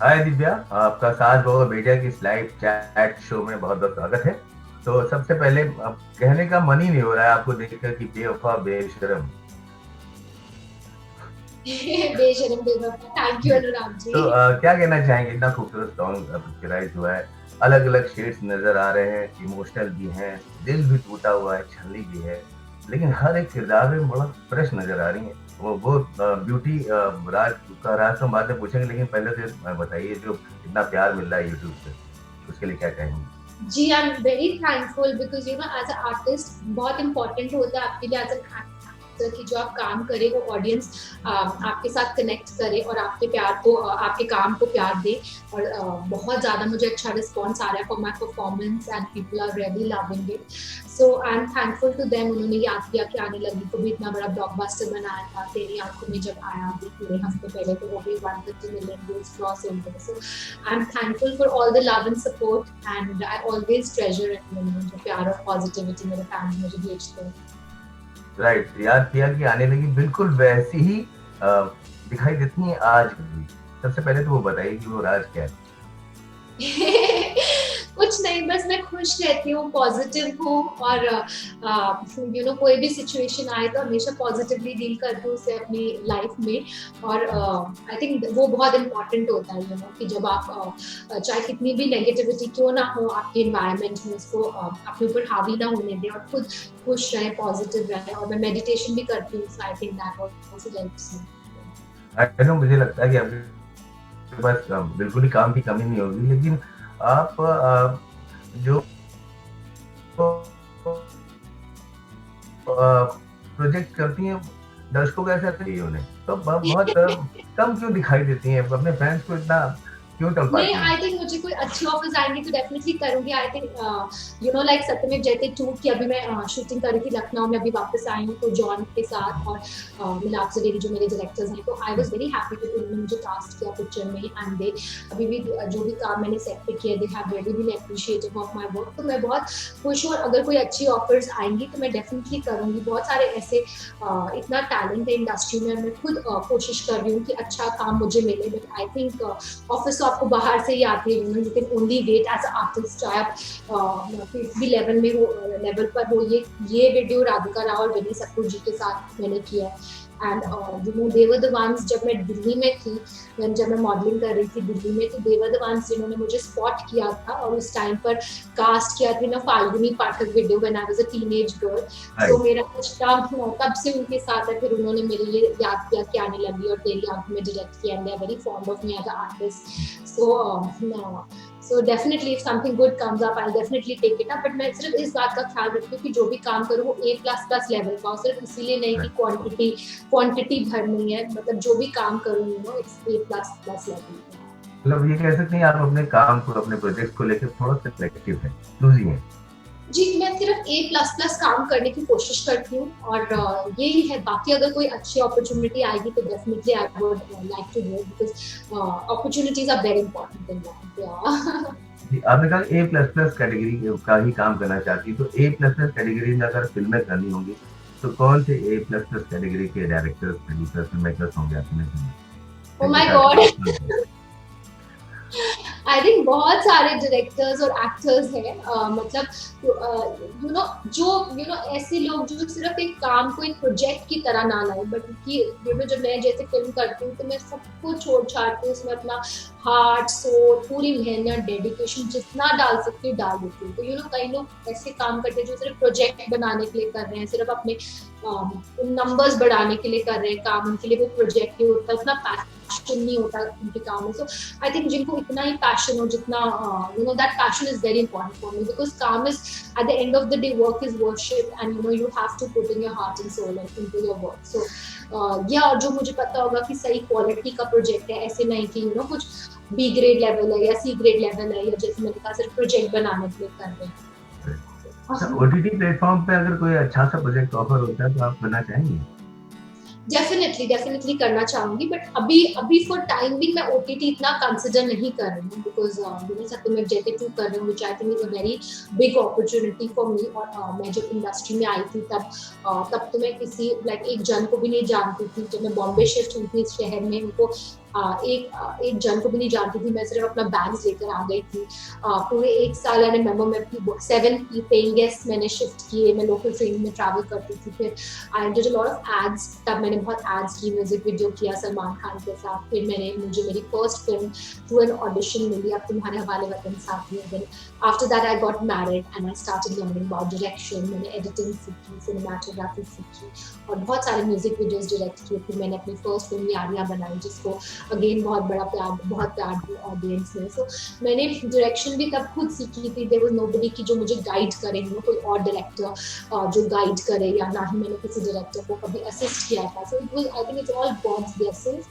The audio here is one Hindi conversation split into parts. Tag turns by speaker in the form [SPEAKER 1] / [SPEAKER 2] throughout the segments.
[SPEAKER 1] हाय दिव्या, आपका सास बहू बेटिया की इस लाइव चैट शो में बहुत बहुत स्वागत है। तो सबसे पहले अब कहने का मन ही नहीं हो रहा है आपको देखकर कि बेवफा बेशरम।
[SPEAKER 2] बेशरम बेवफा, थैंक यू
[SPEAKER 1] जी।
[SPEAKER 2] अनुराग
[SPEAKER 1] तो
[SPEAKER 2] जी।
[SPEAKER 1] क्या कहना चाहेंगे, इतना खूबसूरत सॉन्ग पिक्चराइज हुआ है, अलग अलग शेड्स नजर आ रहे हैं, इमोशनल भी हैं, दिल भी टूटा हुआ है, छलनी भी है, लेकिन हर एक किरदार में बड़ा फ्रेश नजर आ रही है। वो ब्यूटी राज का राज तो हम बाद में पूछेंगे, लेकिन पहले तो बताइए, जो इतना प्यार मिल रहा है यूट्यूब से, उसके लिए क्या कहेंगे?
[SPEAKER 2] जी, I am very thankful because as a artist बहुत इंपॉर्टेंट होता है आपके लिए एज एन एक्टर कि जो आप काम करे वो ऑडियंस आपके साथ कनेक्ट करे और आपके प्यार को आपके काम को प्यार दे। और बहुत ज़्यादा मुझे अच्छा रिस्पॉन्स आ रहा है for my performance and people are really loving it. So I am thankful to them. उन्होंने याद किया कि आने लगी को भी इतना बड़ा ब्लॉकबस्टर बनाया था। तेरी आंखों में जब आया अभी पूरे हफ्ते पहले, तो वो भी 150 मिलियन व्यूज क्रॉस हो गए। सो I'm thankful for all the love and support, and I always treasure it, जो प्यार और पॉजिटिविटी मेरे फैंस मुझे भेजते हैं।
[SPEAKER 1] राइट, याद किया कि आने लगी बिल्कुल वैसी ही अ, दिखाई देती है आज भी। सबसे पहले तो वो बताइए कि वो राज क्या है।
[SPEAKER 2] कुछ नहीं, बस मैं खुश रहती हूँ, पॉजिटिव हूँ और कोई भी सिचुएशन आए तो हमेशा पॉजिटिवली डील करती हूँ उसे अपनी लाइफ में। और आई थिंक वो बहुत इंपॉर्टेंट होता है कि जब आप चाहे कितनी भी नेगेटिविटी क्यों ना हो आपके इन्वायरमेंट में, उसको अपने ऊपर हावी ना होने दें और खुद खुश रहे, पॉजिटिव रहे। और मैं मेडिटेशन भी करती हूँ, so I think that also helps me.
[SPEAKER 1] I know, मुझे लगता है कि आपके पास बिल्कुल ही काम की कमी नहीं होगी, लेकिन आप जो प्रोजेक्ट करती हैं, दर्शकों को ऐसा चाहिए उन्हें, तो बहुत कम क्यों दिखाई देती हैं, अपने फैंस को इतना क्यों तड़
[SPEAKER 2] नहीं,
[SPEAKER 1] पाती हैं?
[SPEAKER 2] आई थिंक मुझे कोई अच्छी ऑफर्स आएंगी तो डेफिनेटली करूंगी। आई थिंक लाइक सत्यमेव जयते 2 की अभी मैं शूटिंग करी थी लखनऊ में, अभी वापस आई हूँ तो जॉन के साथ और मिलाप सवेरी जो मेरे डायरेक्टर्स हैं, तो आई वाज वेरी हैप्पी कि उन्होंने मुझे कास्ट किया पिक्चर में। एंड दे अभी भी जो भी काम मैंने सेट पे किया, they have really been appreciative of my work. तो मैं बहुत खुश हूँ और अगर कोई अच्छी ऑफर्स आएंगी तो मैं डेफिनेटली करूंगी। बहुत सारे ऐसे इतना टैलेंट है इंडस्ट्री में, मैं खुद कोशिश कर रही हूँ कि अच्छा काम मुझे मिले। बट आई थिंक ऑफिस तो आपको बाहर से ही आती है। You can only wait as a artist, चाहे आप किसी भी लेवल में हो, लेवल पर हो। ये वीडियो राधिका राव और विनय सप्रू जी के साथ मैंने किया है। And they were the ones, जब मैं दिल्ली में थी, जब मैं मॉडलिंग कर रही थी दिल्ली में, तो दे वर द वंस जिन्होंने मुझे स्पॉट किया था और उस टाइम पर कास्ट किया था ना Falguni Pathak video when I was a teenage girl. So
[SPEAKER 1] right.
[SPEAKER 2] मेरा रिश्ता तब से उनके साथ है। फिर उन्होंने मेरे लिए याद किया कि आने लगी और तेरी आंखों में डायरेक्ट किया, and they are very fond of me as a artist. So definitely if something good comes up I will definitely take it up. But मैं सिर्फ इस बात का ख्याल रखती हूँ कि जो भी काम करूँ वो A प्लस प्लस लेवल का हो, सिर्फ इसीलिए नहीं कि क्वांटिटी भरनी है। मतलब जो भी काम करूँ it's A plus plus level का।
[SPEAKER 1] मतलब ये कह सकते हैं आप अपने काम को, अपने प्रोजेक्ट को लेकर थोड़ा सा सिलेक्टिव है, चूजी है।
[SPEAKER 2] जी, मैं सिर्फ A प्लस प्लस काम करने की कोशिश करती हूँ और यही है। बाकी अगर कोई अच्छी अपॉर्चुनिटी आएगी तो definitely I would like to do, because opportunities are very important in life.
[SPEAKER 1] जी, आपने कहा ए प्लस प्लस कैटेगरी का ही काम करना चाहती, तो ए प्लस प्लस कैटेगरी में अगर फिल्में करनी होंगी, तो कौन से ए प्लस प्लस कैटेगरी के डायरेक्टर्स, प्रोड्यूसर्स, फिल्म मेकर्स होंगे आपने
[SPEAKER 2] ओ
[SPEAKER 1] जिनके
[SPEAKER 2] माय
[SPEAKER 1] साथ
[SPEAKER 2] गॉड,
[SPEAKER 1] आप काम करें?
[SPEAKER 2] आई थिंक बहुत सारे डायरेक्टर्स और एक्टर्स हैं। मतलब जो ऐसे लोग जो सिर्फ एक काम को एक प्रोजेक्ट की तरह ना लाए, बट कि जब मैं जैसे फिल्म करती हूँ तो मैं सब कुछ छोड़ छाड़ के उसमें अपना हार्ट सोल, पूरी मेहनत, डेडिकेशन जितना डाल सकती हूँ डाल देती हूँ। तो कई लोग ऐसे काम करते हैं जो सिर्फ प्रोजेक्ट बनाने के लिए कर रहे हैं, सिर्फ अपने नंबर्स बढ़ाने के लिए कर रहे हैं काम, उनके लिए वो प्रोजेक्ट ही होता है, उतना पैशन नहीं होता उनके काम में। सो आई थिंक जिनको इतना ही पैशन हो, जितना that passion is very important for me, because काम is at the end of the day work is worship, and you have to put in your heart and soul into your work. So और जो मुझे पता होगा कि सही क्वालिटी का प्रोजेक्ट है, ऐसे नहीं कि कुछ बी ग्रेड लेवल है या सी ग्रेड लेवल है, या जैसे मैंने कहा सिर्फ प्रोजेक्ट बनाने के लिए कर रहे हैं।
[SPEAKER 1] ओटीटी प्लेटफॉर्म पे अगर कोई अच्छा सा प्रोजेक्ट ऑफर होता है तो आप करना चाहेंगे?
[SPEAKER 2] डेफिनेटली करना चाहूंगी, बट अभी फॉर टाइम भी मैं ओटीटी इतना कंसिडर नहीं कर रही हूँ, बिकॉज सत्यमेव जयते 2 कर रही हूँ, which I think is a very big opportunity for me. और मैं जब इंडस्ट्री में आई थी तब तो मैं किसी एक जन को भी नहीं जानती थी। जब मैं बॉम्बे शिफ्ट हुई थी इस शहर में, उनको एक जन को भी नहीं जानती थी, मैं सिर्फ अपना बैग्स लेकर आ गई थी। पूरे 1 साल मैंने मेमो में 7 पेइंग गेस्ट मैंने शिफ्ट किए, मैं लोकल ट्रेन में ट्रैवल करती थी। फिर I did a lot of ads, तब मैंने बहुत एड्स की, म्यूजिक वीडियो किया सलमान खान के साथ। फिर मुझे मेरी first film through an audition मिली, अब तुम्हारे हवाले वतन साथियों। Then after that I got married and I started learning about direction. मैंने एडिटिंग सीखी, सिनेमाटोग्राफी सीखी और बहुत सारे म्यूजिक वीडियोस डायरेक्ट किए। फिर मैंने अपनी फर्स्ट फिल्म यारियां बनाई, जिसको अगेन बहुत प्यार ऑडियंस में। सो मैंने डायरेक्शन भी तब खुद सीखी थी। देयर वाज नोबडी की जो मुझे गाइड करे, कोई और डायरेक्टर जो गाइड करे, या ना ही मैंने किसी डायरेक्टर को कभी असिस्ट किया था। So it was, I think it's all God's blessings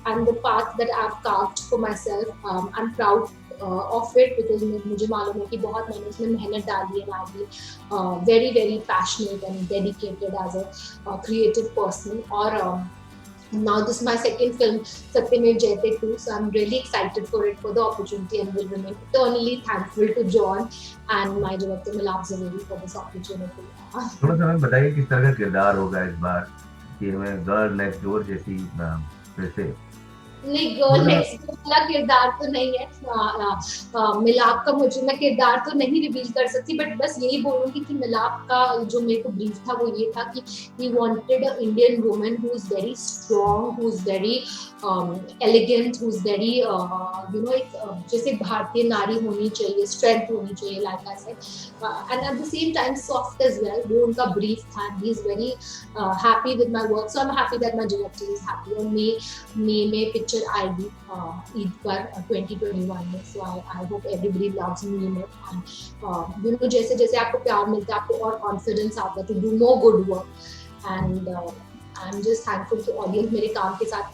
[SPEAKER 2] and the path that I have carved for myself. I am proud of it because मुझे मालूम है कि बहुत मैंने उसमें मेहनत डाली है। I be very very passionate and dedicated as a creative person. और now this is my second film, Satyamev Jayate 2, so I'm really excited for it, for the opportunity, and will remain eternally thankful to John and my director Milab Zaveri for this opportunity.
[SPEAKER 1] थोड़ा सा हमें बताइए किस तरह का किरदार होगा इस बार, कि हमें गर्ल नेक्स्ट डोर जैसी फिर से
[SPEAKER 2] नहीं, गर्ल नेक्स्ट डोर वाला किरदार तो नहीं है। मिलाप का मैं किरदार तो नहीं रिवील कर सकती, बट बस यही बोलूंगी कि मिलाप का जो मेरे को ब्रीफ था वो ये था कि he wanted an Indian woman who is very strong, who is very elegant, who is very एक जैसे भारतीय नारी होनी चाहिए, स्ट्रेंथ होनी चाहिए, like I said, and at the same time soft as well. वो उनका ब्रीफ था। He is very happy with my work, so I am happy that my director is happy. और मे में पिक्चर आएगी ईद पर 2021 में। So I hope everybody loves me in it, and जैसे जैसे आपको प्यार मिलता है, आपको और कॉन्फिडेंस आता है to do more good work. And I am just thankful कि ऑडियंस मेरे काम के साथ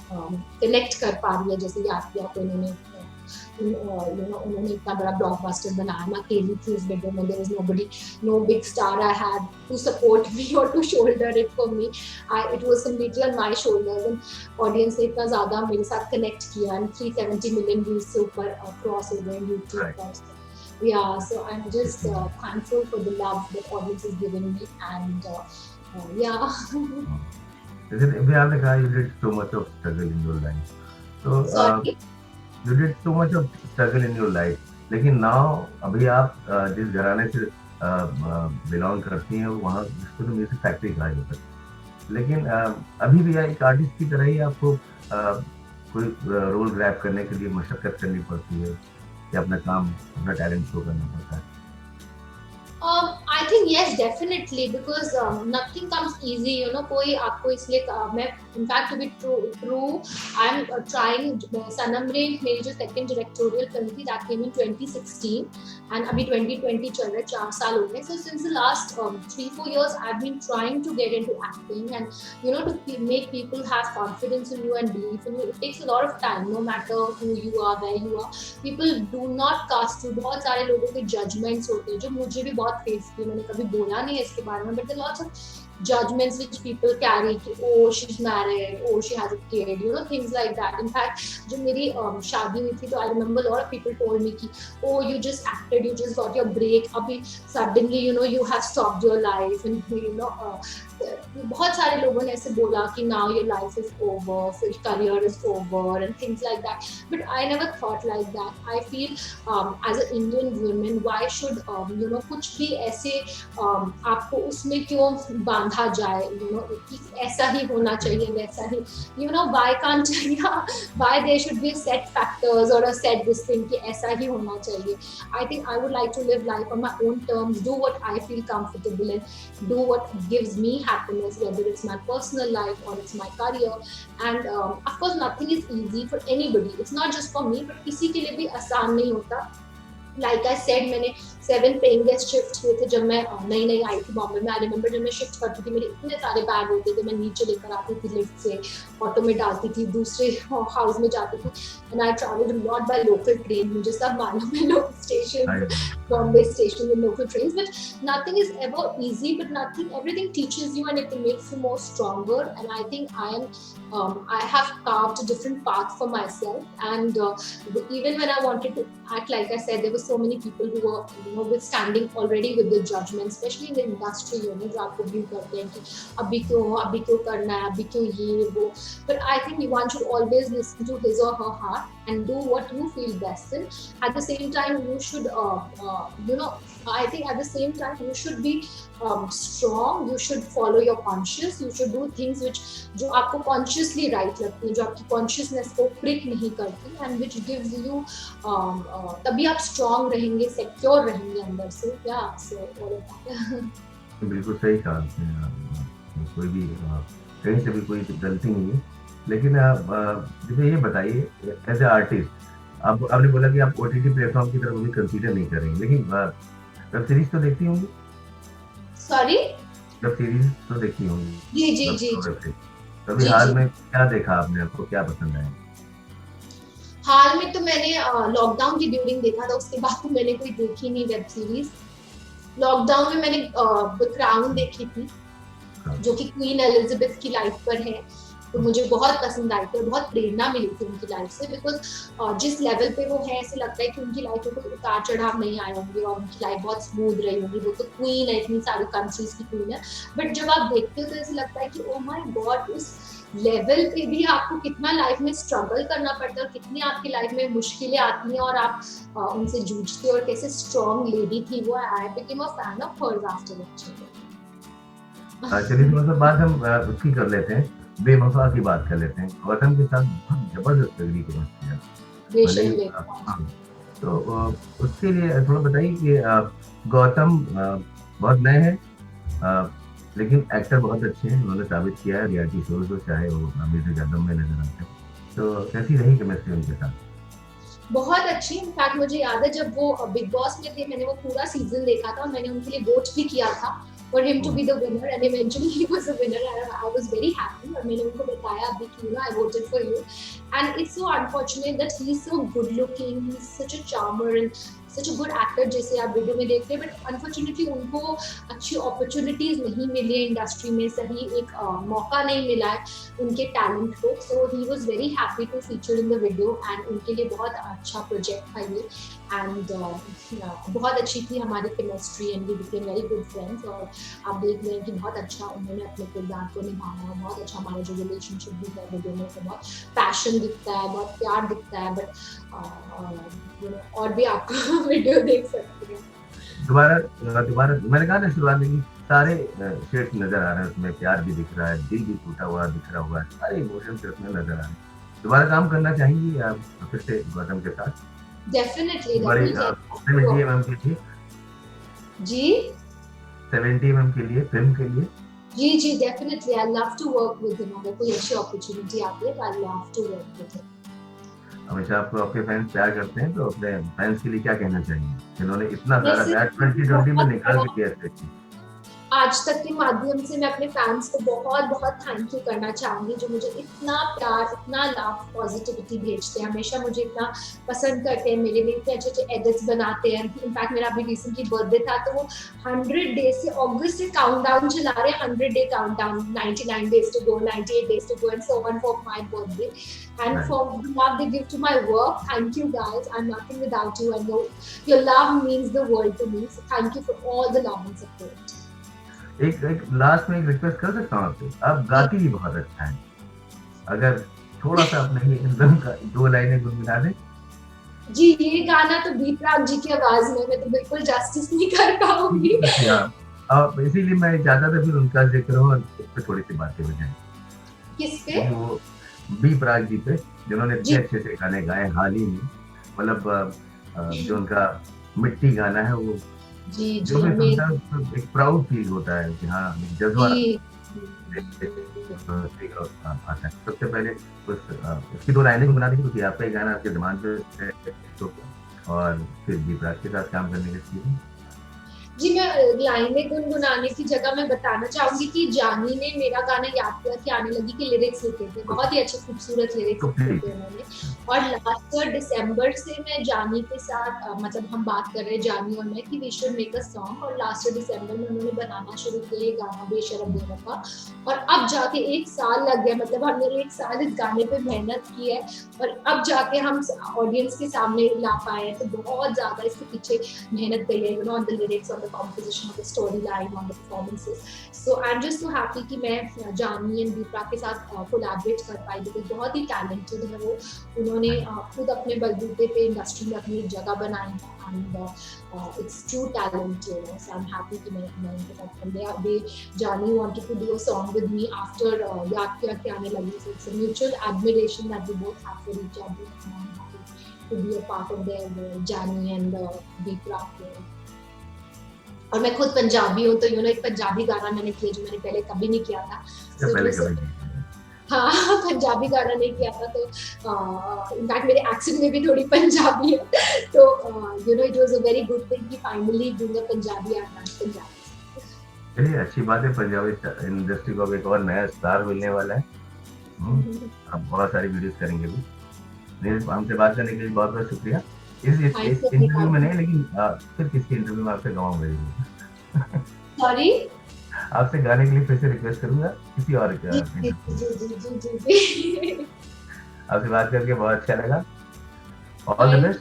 [SPEAKER 2] कनेक्ट कर पा रही है। जैसे याद किया तो उन्होंने इतना बड़ा ब्लॉकबस्टर बनाया। मैं अकेली थी उस वीडियो में, there was nobody, no big star I had to support me और to shoulder it for me. It was completely on my shoulders, and audience ने इतना ज्यादा मेरे साथ कनेक्ट किया, एंड 370 मिलियन व्यूज से ऊपर क्रॉस हो गए यूट्यूब पर। Yeah, so I'm just thankful for the love that audience is giving me, and yeah.
[SPEAKER 1] जैसे अभी आपने कहा you did so much of struggle in your life, so
[SPEAKER 2] Sorry?
[SPEAKER 1] You did so much of struggle in your life, लेकिन now अभी आप जिस घराने से बिलोंग करती हैं वहाँ जिसको तो म्यूजिक फैक्ट्री कहा जाता है, लेकिन अभी भी एक आर्टिस्ट की तरह ही आपको कोई रोल ग्रैब करने के लिए मशक्कत करनी पड़ती है, या अपना काम, अपना टैलेंट शो करना पड़ता है?
[SPEAKER 2] I think yes, definitely, because nothing comes easy, कोई आपको इसलिए मैं in fact to be true I am trying. Sanam Re मेरी जो सेकंड डायरेक्टोरियल फिल्म थी, दैट केम इन 2016 एंड अभी 2020 चल रहा है, 4 साल हो गए। So since the last 3-4 years I've been trying to get into acting, and to make people have confidence in you and belief in you. It takes a lot of time, no matter who you are, where you are. People do not cast you. बहुत सारे लोगों के जजमेंट्स होते हैं जो मुझे भी बहुत फेस किए। मैंने कभी बोला नहीं है इसके बारे में, but there lots of judgments which people carry कि oh she's married, oh she has a kid, things like that. In fact, जो मेरी शादी हुई थी, तो I remember a lot of people told me कि oh you just acted, you just got your break, अभी suddenly you have stopped your life, and बहुत सारे लोगों ने ऐसे बोला कि now your life is over, your career is over and things like that, but I never thought like that. I feel as an Indian woman, why should कुछ भी ऐसे आपको उसमें क्यों बांधा जाए, कि ऐसा ही होना चाहिए, वैसा ही, why can't why there should be set factors or a set this thing कि ऐसा ही होना चाहिए. I think I would like to live life on my own terms, do what I feel comfortable in, do what gives me happiness, whether it's my personal life or it's my career, and of course nothing is easy for anybody. It's not just for me, but किसी के लिए भी आसान नहीं होता. Like I said, मैंने 7 पेइंग गेस्ट शिफ्ट किए थे जब मैं नई आई थी बॉम्बे में. आई रिमेंबर जब मैं शिफ्ट करती थी, मेरे इतने सारे बैग होते थे, मैं नीचे लेकर आती थी लिफ्ट से, ऑटो में डालती थी, दूसरे हाउस में जाती थी, and I travelled lot by local train. मुझे सब मालूम है, लोग stations,
[SPEAKER 1] I
[SPEAKER 2] Bombay station with local trains. But nothing is ever easy. But everything teaches you and it makes you more stronger. And I think I have carved a different path for myself. And even when I wanted to act, like I said, there were so many people who were, withstanding already with the judgment, especially in the industry, जो आपको view करते हैं कि अभी क्यों करना है, अभी क्यों ये वो. But I think one should always listen to his or her heart and do what you feel best in. At the same time, you should, I think at the same time you should be strong. You should follow your conscience. You should do things which जो आपको consciously right लगती है, जो आपकी consciousness को prick नहीं करती, and which gives you तभी आप strong रहेंगे, secure रहेंगे अंदर से. Yeah, so all of that.
[SPEAKER 1] बिल्कुल सही कहा आपने। कोई भी कहीं से भी कोई गलती नहीं है, लेकिन आप मुझे ये बताइए, एज ए आर्टिस्ट आपने बोला कि आप ओटीटी प्लेटफॉर्म की तरफ अभी कंसीडर नहीं करेंगे, लेकिन वेब सीरीज तो देखती होंगी?
[SPEAKER 2] Sorry?
[SPEAKER 1] वेब सीरीज तो देखती होंगी?
[SPEAKER 2] जी.
[SPEAKER 1] अभी हाल में क्या देखा आपने, आपको क्या पसंद आया?
[SPEAKER 2] हाल में तो मैंने लॉकडाउन की ड्यूरिंग देखा था, उसके बाद तो मैंने कोई देखी नहीं वेब सीरीज. लॉकडाउन में मैंने द क्राउन देखी थी, जो कि क्वीन एलिजाबेथ की लाइफ पर है. तो मुझे बहुत पसंद आई थी और बहुत प्रेरणा मिली थी उनकी लाइफ से, बिकॉज जिस लेवल पे वो है, ऐसे लगता है कि उनकी लाइफ में कोई उतार चढ़ाव नहीं आए होंगे और उनकी लाइफ बहुत स्मूथ रही होगी. वो तो क्वीन है, इतनी सारी कंट्रीज की क्वीन है, बट जब आप देखते हो तो ऐसे लगता है कि ओ माय गॉड, उस लेवल पे भी आपको कितना लाइफ में स्ट्रगल करना पड़ता है और कितनी आपकी लाइफ में मुश्किलें आती हैं और आप उनसे जूझते हो, और कैसे स्ट्रॉन्ग लेडी थी वो. I became a fan of hers after that.
[SPEAKER 1] चलिए थोड़ा सा बात हम उसकी कर लेते हैं, बेवफा की बात कर लेते हैं. गौतम के साथ बहुत जबरदस्त तगड़ी केमिस्ट्री है, तो उसके लिए थोड़ा बताइए कि गौतम बहुत नए हैं, लेकिन एक्टर बहुत अच्छे हैं, उन्होंने साबित किया है रियलिटी शोज में, चाहे वो म्यूजिक एल्बम में नजर आते हैं. तो कैसी रही केमिस्ट्री उनके साथ?
[SPEAKER 2] बहुत अच्छी. इनफैक्ट मुझे याद है जब वो बिग बॉस में थे, मैंने वो पूरा सीजन देखा था और मैंने उनके लिए वोट भी किया था for him to be the winner, and eventually he was the winner, and I was very happy. और मैंने उनको बताया अभी कि I voted for you, and it's so unfortunate that he is so good looking, he's such a charmer and such a good actor, जैसे आप वीडियो में देखते हैं, बट अनफॉर्चुनेटली उनको अच्छी अपॉर्चुनिटीज नहीं मिली है इंडस्ट्री में, सही एक मौका नहीं मिला है उनके टैलेंट को. So he was very happy to feature in the video, and उनके लिए बहुत अच्छा प्रोजेक्ट था ये, एंड बहुत अच्छी थी हमारी chemistry, and we became very good friends. और आप देख रहे हैं कि बहुत अच्छा उन्होंने अपने किरदार को निभाया, बहुत अच्छा हमारा जो रिलेशनशिप भी है वीडियो में, से बहुत पैशन दिखता है, बहुत प्यार दिखता है. बट और भी आपको वीडियो देख सकते हैं.
[SPEAKER 1] दोबारा मैंने कहा ना शुरुआत में, सारे शेड्स नजर आ रहे हैं उसमें, प्यार भी दिख रहा है, दिल भी टूटा हुआ दिख रहा है, सारे इमोशंस उसमें नजर आ रहे हैं. दोबारा काम करना चाहेंगी आप फिर से गौतम के साथ?
[SPEAKER 2] डेफिनेटली.
[SPEAKER 1] 70 mm की थी
[SPEAKER 2] जी,
[SPEAKER 1] 70 mm के लिए, फिल्म के लिए.
[SPEAKER 2] जी definitely. I love to work with him. अगर कोई अच्छी अपॉर्चुनिटी आती है तो I love to work with him.
[SPEAKER 1] हमेशा आपको आपके फैंस प्यार करते हैं, तो अपने फैंस के लिए क्या कहना चाहिए, जिन्होंने इतना सारा प्यार 2020 में निकाल के दिया?
[SPEAKER 2] आज तक के माध्यम से मैं अपने फैंस को बहुत बहुत थैंक यू करना चाहूंगी, जो मुझे इतना प्यार, इतना लव, पॉजिटिविटी भेजते हैं, हमेशा मुझे इतना पसंद करते हैं, मेरे लिए इतने अच्छे अच्छे एडिट्स बनाते हैं. इनफैक्ट मेरा अभी रिसेंटली बर्थडे था, तो वो 100 डेज से अगस्त से काउंटडाउन चला रहे हैं, 100 day countdown, 99 days to go, 98 days to go, and so on for my birthday. And for the love they give to my work, thank you guys. I'm nothing without you, and your love means the world to me. So thank you for all the love and support.
[SPEAKER 1] एक लास्ट में एक रिक्वेस्ट कर सकता हूँ आपसे, आप गाती भी बहुत अच्छा है, अगर थोड़ा सा अपने एकदम का 2 लाइनें गुनगुना दें.
[SPEAKER 2] जी, ये गाना तो दीपराग जी की आवाज में मैं तो बिल्कुल जस्टिस नहीं कर पाऊंगी.
[SPEAKER 1] अब इसीलिए मैं चाहता था फिर उनका जिक्र हो और इस पे थोड़ी सी बातें हो जाए.
[SPEAKER 2] किस पे?
[SPEAKER 1] वो दीपराग जी पे, जिन्होंने इतने अच्छे से गाने गाए हाल ही में, मतलब जो उनका मिट्टी गाना है, वो
[SPEAKER 2] जी
[SPEAKER 1] जो भी सुनता है उसको एक प्राउड फील होता है कि हाँ जज्बा आता है. सबसे पहले उसकी 2 लाइनें गुनगुना देंगे, क्योंकि आपका ही गाना आपके दिमाग में, और फिर दीपराग के साथ काम करने के लिए.
[SPEAKER 2] जी, मैं लाइनें गुनगुनाने की जगह मैं बताना चाहूंगी कि जानी ने मेरा गाना याद किया कि आने लगी के लिरिक्स लिखे थे, बहुत ही अच्छे खूबसूरत लिरिक्स लिखे थे
[SPEAKER 1] कंप्लीट।
[SPEAKER 2] उन्होंने। और लास्ट ईयर दिसंबर से मैं जानी के साथ मतलब हम बात कर रहे हैं जानी और मैं कि we should make a song, और लास्ट ईयर दिसंबर में उन्होंने बनाना शुरू किया ये गाना बेशरम बेवफा। और अब जाके 1 साल लग गया, मतलब हमने 1 साल इस गाने पे मेहनत की है और अब जाके हम ऑडियंस के सामने ला पाए हैं, तो बहुत ज्यादा इसके पीछे मेहनत गई है, on the lyrics, on the composition of the storyline, on the performances. So I'm just so happy कि मैं जानी एंड दीपरा के साथ कोलैबोरेट कर पाई, बिकॉज बहुत ही टैलेंटेड है वो। उन्होंने खुद अपने बलबूते पे इंडस्ट्री में अपनी एक जगह बनाई है, and it's true talent, you know. So I am happy कि मैं उनके साथ कर लिया। दे जानी wanted to do a song with me after याद किया कि आने लगी, so it's a mutual admiration that we both have for each other, and I'm happy to be a part of their journey and Deepra. और मैं खुद पंजाबी हूँ, तो यू नो एक पंजाबी गाना मैंने किया जो मैंने पहले कभी नहीं किया था।
[SPEAKER 1] इससे पहले कभी नहीं।
[SPEAKER 2] हाँ, पंजाबी गाना नहीं किया था, तो इनफैक्ट मेरे एक्सेंट में भी थोड़ी पंजाबी है, तो you know it was a very good thing कि finally doing a Punjabi Punjabi.
[SPEAKER 1] चलिए, अच्छी बात है, पंजाबी इंडस्ट्री को अब एक और नया स्टार मिलने वाला है। अब बहुत सारी वीडियोस करेंगे भी। हमसे बात करने के लिए बहुत बहुत शुक्रिया। इस इंटरव्यू में नहीं, लेकिन फिर किसी इंटरव्यू में आपसे गाऊंगा।
[SPEAKER 2] सॉरी,
[SPEAKER 1] आपसे गाने के लिए फिर से रिक्वेस्ट करूंगा किसी और का। आपसे बात करके बहुत अच्छा लगा। All the best.